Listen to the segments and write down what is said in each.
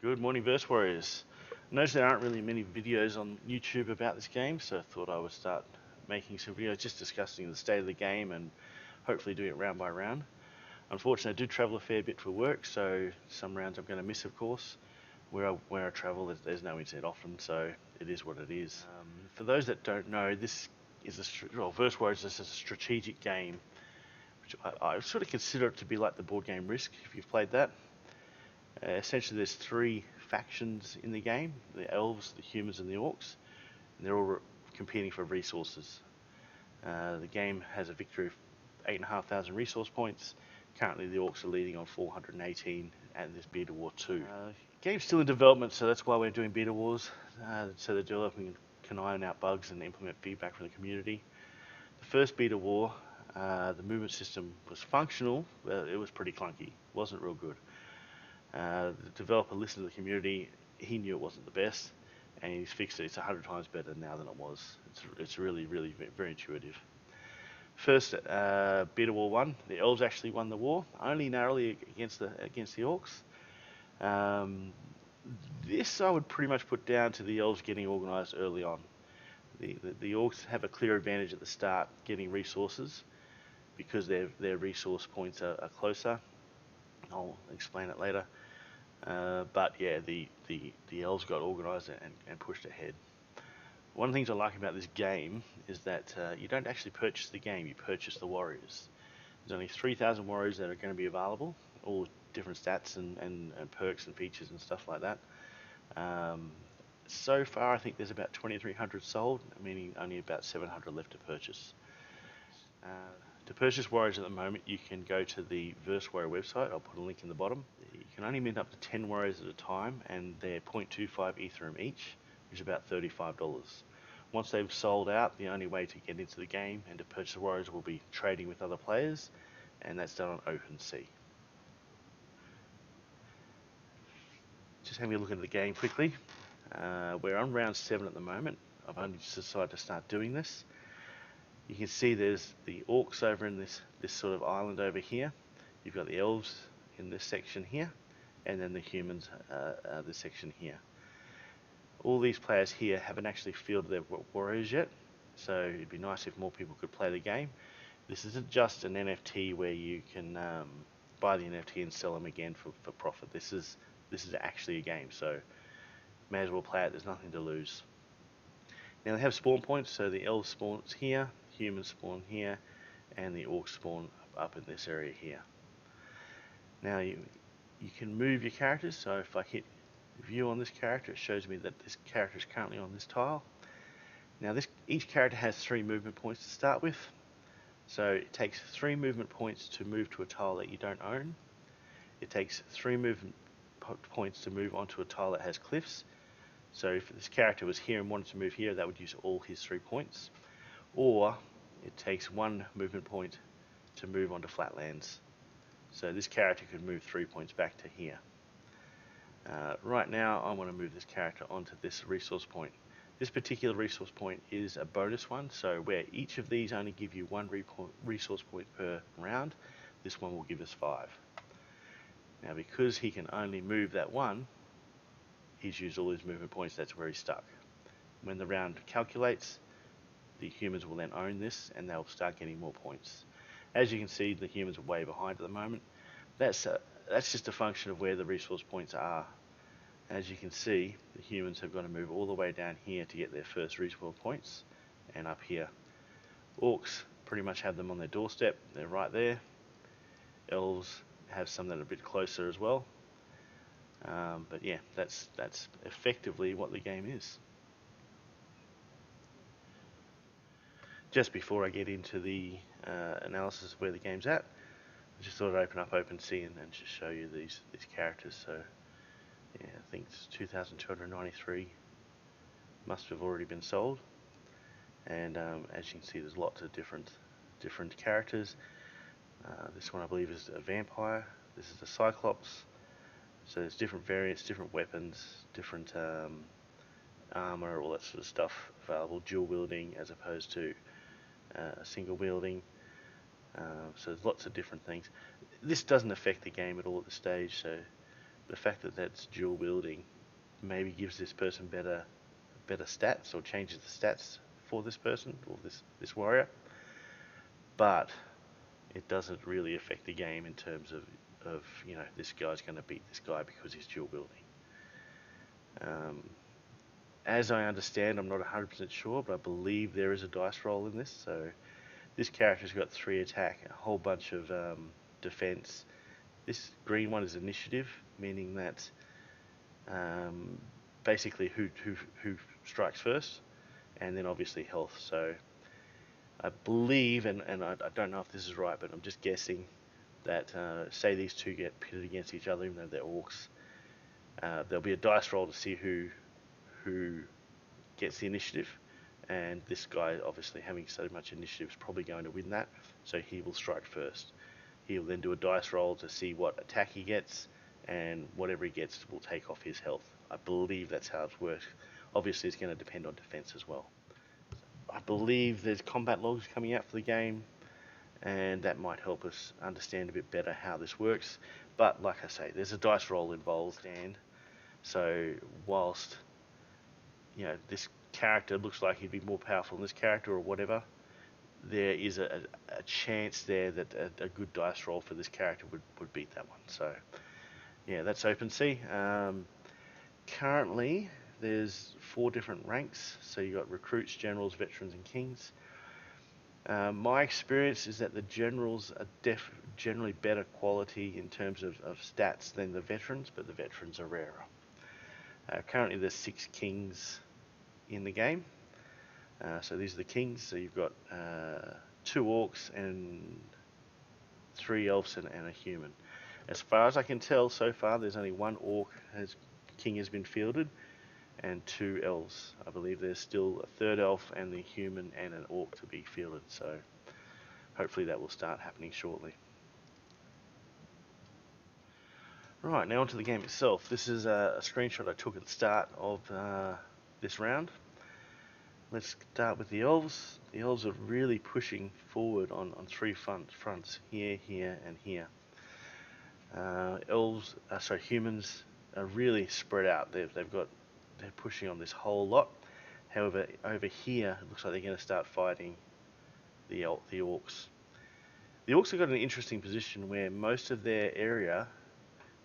Good morning, Verse Warriors. I noticed there aren't really many videos on YouTube about this game, so I thought I would start making some videos just discussing the state of the game and hopefully doing it round by round. Unfortunately, I do travel a fair bit for work, so some rounds I'm going to miss, of course. Where I travel, there's no internet often, so it is what it is. For those that don't know, this is Verse Warriors is a strategic game, which I sort of consider it to be like the board game Risk, if you've played that. Essentially, there's three factions in the game: the elves, the humans, and the orcs. And they're all competing for resources. The game has a victory of 8,500 resource points. Currently, the orcs are leading on 418, and there's Beta War 2. Game's still in development, so that's why we're doing Beta Wars. So the developing can iron out bugs and implement feedback from the community. The first Beta War, the movement system was functional, but it was pretty clunky. Wasn't real good. The developer listened to the community. He knew it wasn't the best, and he's fixed it. It's 100 times better now than it was. It's really very intuitive. First, Beta War 1, the elves actually won the war, only narrowly against the orcs. This I would pretty much put down to the elves getting organised early on. The orcs have a clear advantage at the start getting resources because their resource points are closer. I'll explain it later. But yeah, the elves got organised and pushed ahead. One of the things I like about this game is that you don't actually purchase the game, you purchase the warriors. There's only 3,000 warriors that are going to be available, all different stats and perks and features and stuff like that. So far, I think there's about 2,300 sold, meaning only about 700 left to purchase. To purchase warriors at the moment, you can go to the Verse Warrior website. I'll put a link in the bottom. You can only mint up to 10 warriors at a time, and they're 0.25 Ethereum each, which is about $35. Once they've sold out, the only way to get into the game and to purchase warriors will be trading with other players, and that's done on OpenSea. Just having a look at the game quickly. We're on round 7 at the moment. I've only just decided to start doing this. You can see there's the orcs over in this sort of island over here. You've got the elves in this section here, and then the humans this section here. All these players here haven't actually fielded their warriors yet, so it'd be nice if more people could play the game. This isn't just an NFT where you can buy the NFT and sell them again for profit. This is actually a game, so may as well play it. There's nothing to lose. Now they have spawn points, so the elves spawns here, humans spawn here, and the orcs spawn up in this area here. Now you can move your characters, so if I hit view on this character, it shows me that this character is currently on this tile. Now each character has 3 movement points to start with, so it takes 3 movement points to move to a tile that you don't own. It takes 3 movement points to move onto a tile that has cliffs. So if this character was here and wanted to move here, that would use all his 3 points. Or it takes 1 movement point to move onto flatlands. So this character could move 3 points back to here. Right now I want to move this character onto this resource point. This particular resource point is a bonus one, so where each of these only give you 1 resource point per round, this one will give us 5. Now because he can only move that one, he's used all his movement points, that's where he's stuck. When the round calculates, the humans will then own this and they'll start getting more points. As you can see, the humans are way behind at the moment. That's just a function of where the resource points are. As you can see, the humans have got to move all the way down here to get their first resource points, and up here. Orcs pretty much have them on their doorstep, they're right there. Elves have some that are a bit closer as well. But yeah, that's effectively what the game is. Just before I get into the analysis of where the game's at, I just thought I'd open up OpenSea and just show you these characters. So yeah, I think it's 2,293 must have already been sold, and as you can see, there's lots of different characters. This one I believe is a vampire. This is a cyclops. So there's different variants, different weapons, different armor, all that sort of stuff available. Dual wielding as opposed to single wielding. So there's lots of different things. This doesn't affect the game at all at this stage, so the fact that that's dual wielding maybe gives this person better stats or changes the stats for this person or this warrior, but it doesn't really affect the game in terms of this guy's going to beat this guy because he's dual wielding. As I understand, I'm not 100% sure, but I believe there is a dice roll in this. So this character's got 3 attack, a whole bunch of defense. This green one is initiative, meaning that basically who strikes first, and then obviously health. So I believe, and I don't know if this is right, but I'm just guessing that say these two get pitted against each other, even though they're orcs, there'll be a dice roll to see who gets the initiative, and this guy, obviously having so much initiative, is probably going to win that, so he will strike first. He'll then do a dice roll to see what attack he gets, and whatever he gets will take off his health. I believe that's how it works. Obviously, it's going to depend on defense as well. I believe there's combat logs coming out for the game, and that might help us understand a bit better how this works. But like I say, there's a dice roll involved, and so whilst this character looks like he'd be more powerful than this character or whatever, there is a chance there that a good dice roll for this character would beat that one. So yeah, that's OpenSea. Currently, there's 4 different ranks. So you got recruits, generals, veterans, and kings. My experience is that the generals are generally better quality in terms of stats than the veterans, but the veterans are rarer. Currently, there's 6 kings in the game. So these are the kings. So you've got 2 orcs and 3 elves and a human. As far as I can tell so far, there's only 1 orc king has been fielded, and 2 elves. I believe there's still a 3rd elf and the human and an orc to be fielded. So hopefully that will start happening shortly. Right, now onto the game itself. This is a screenshot I took at the start of this round. Let's start with the elves. The elves are really pushing forward on 3 fronts, here, here, and here. Humans are really spread out. They're pushing on this whole lot. However, over here, it looks like they're going to start fighting the orcs. The orcs have got an interesting position where most of their area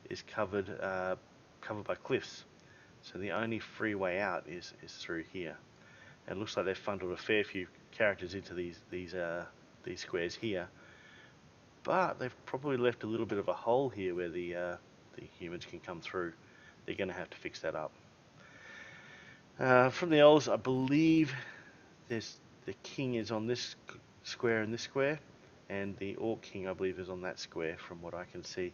is covered by cliffs. So the only free way out is through here. And it looks like they've funneled a fair few characters into these squares here, but they've probably left a little bit of a hole here where the humans can come through. They're going to have to fix that up. From the elves, I believe the king is on this square and this square, and the orc king, I believe, is on that square from what I can see.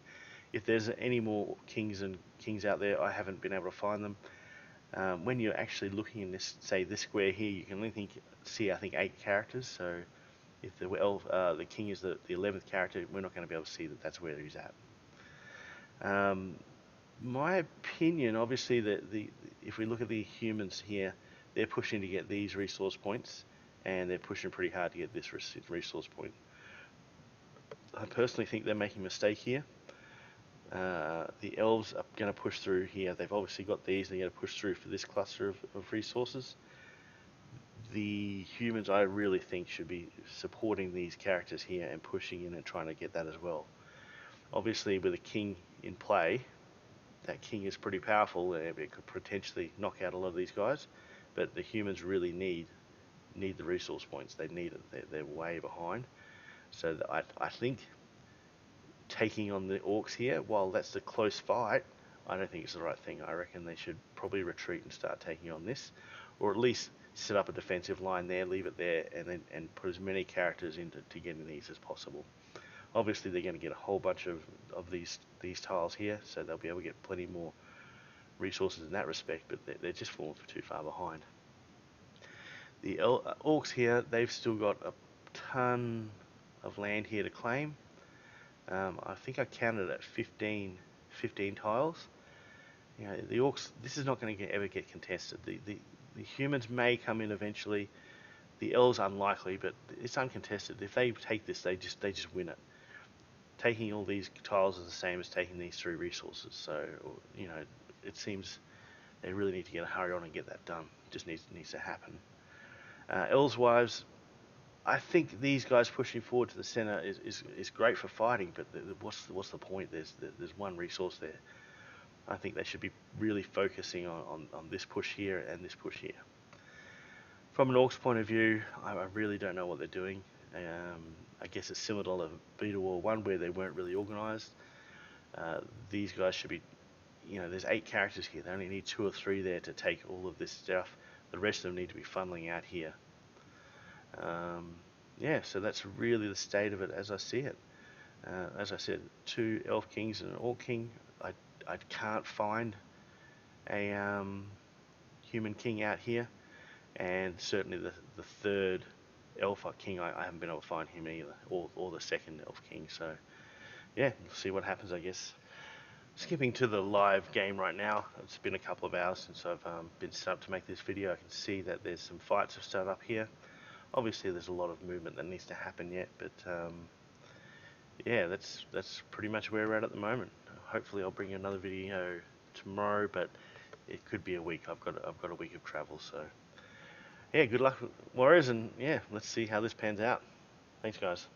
If there's any more kings out there, I haven't been able to find them. When you're actually looking in this square here, you can only see I think 8 characters. So if the king is the 11th character, we're not going to be able to see that that's where he's at. My opinion, obviously, that if we look at the humans here, they're pushing to get these resource points, and they're pushing pretty hard to get this resource point. I personally think they're making a mistake here. The elves are going to push through here. They've obviously got these. They're going to push through for this cluster of resources. The humans, I really think, should be supporting these characters here and pushing in and trying to get that as well. Obviously, with a king in play, that king is pretty powerful, and it could potentially knock out a lot of these guys. But the humans really need the resource points. They need it. They're way behind. So I think taking on the orcs here, while that's a close fight, I don't think it's the right thing. I reckon they should probably retreat and start taking on this, or at least set up a defensive line there, leave it there, and put as many characters into getting these as possible. Obviously, they're going to get a whole bunch of these tiles here, so they'll be able to get plenty more resources in that respect, but they're just falling too far behind. The orcs here, they've still got a ton of land here to claim. I think I counted at 15 tiles. The orcs, this is not going to ever get contested. The humans may come in eventually. The elves unlikely, but it's uncontested. If they take this, they just win it. taking all these tiles is the same as taking these 3 resources. So, you know, it seems they really need to get a hurry on and get that done. Just needs to happen. Elsewise, I think these guys pushing forward to the center is great for fighting, but what's the point? There's 1 resource there. I think they should be really focusing on this push here and this push here. From an Orcs point of view, I really don't know what they're doing. I guess it's similar to Beta War 1 where they weren't really organised. These guys should be, you know, there's 8 characters here. They only need 2 or 3 there to take all of this stuff. The rest of them need to be funneling out here. Yeah, so that's really the state of it as I see it. As I said, 2 Elf Kings and an Orc King. I can't find a Human King out here, and certainly the 3rd Elf King, I haven't been able to find him either, or the 2nd Elf King. So yeah, we'll see what happens, I guess. Skipping to the live game right now. It's been a couple of hours since I've been set up to make this video. I can see that there's some fights have started up here. Obviously there's a lot of movement that needs to happen yet, but yeah, that's pretty much where we're at the moment. Hopefully I'll bring you another video tomorrow, but it could be a week. I've got a week of travel, so yeah, good luck Warriors, and yeah, let's see how this pans out. Thanks guys.